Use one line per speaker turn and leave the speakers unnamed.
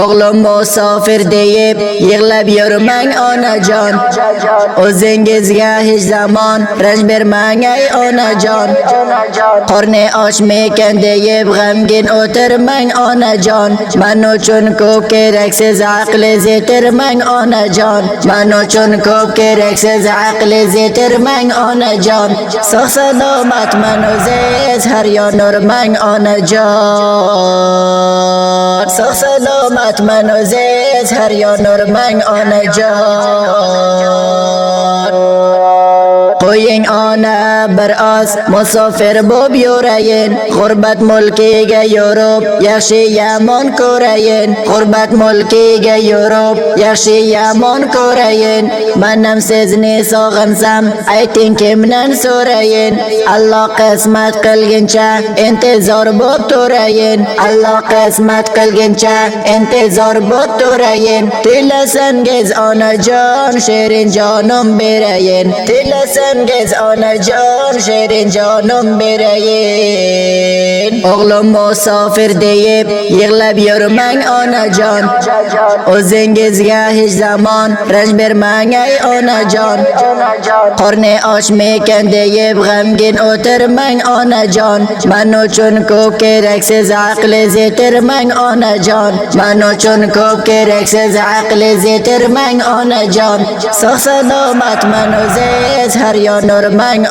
Oğlum musafir deyip yig'lab yurmang onajon. O'zingizga hech zamon ranj bermang ey onajon. Qorni ochmikan deyib g'amgin o'tirmang onajon. Men uchun ko'p keraksiz aqlingiz yetirmang onajon. Men uchun ko'p keraksiz aqlingiz yetirmang onajon. Sog' salomatman o'zingiz har yon nurmang onajon. Sog' salomatman o'zingiz har yon nurmang onajon. Qo'ying ona bir oz musofir bo'p yurayin, g'urbat mulkiga yurib yaxshi yomon ko'rayin. G'urbat mulkiga yurib yaxshi yomon ko'rayin. Menam sizni sog'insam ayting kimdan so'rayin. Alloh qismat qilguncha intizor bo'p turayin. Alloh qismat qilguncha intizor bo'p turayin. Tilasangiz onajon shirin jonim berayin. Tilasangiz onajon shirin jonim berayin. O'g'lim musofir deyib yig'lab yurmang onajon. O'zingizga hech zamon ranj bermang ey onajon. Qorni ochmikan deyib g'amgin o'tirmang onajon. Men uchun ko'p keraksiz aqlingiz yetirmang onajon. Men uchun ko'p keraksiz aqlingiz yetirmang onajon. Sog' salomatman o'zingiz har yon nurmang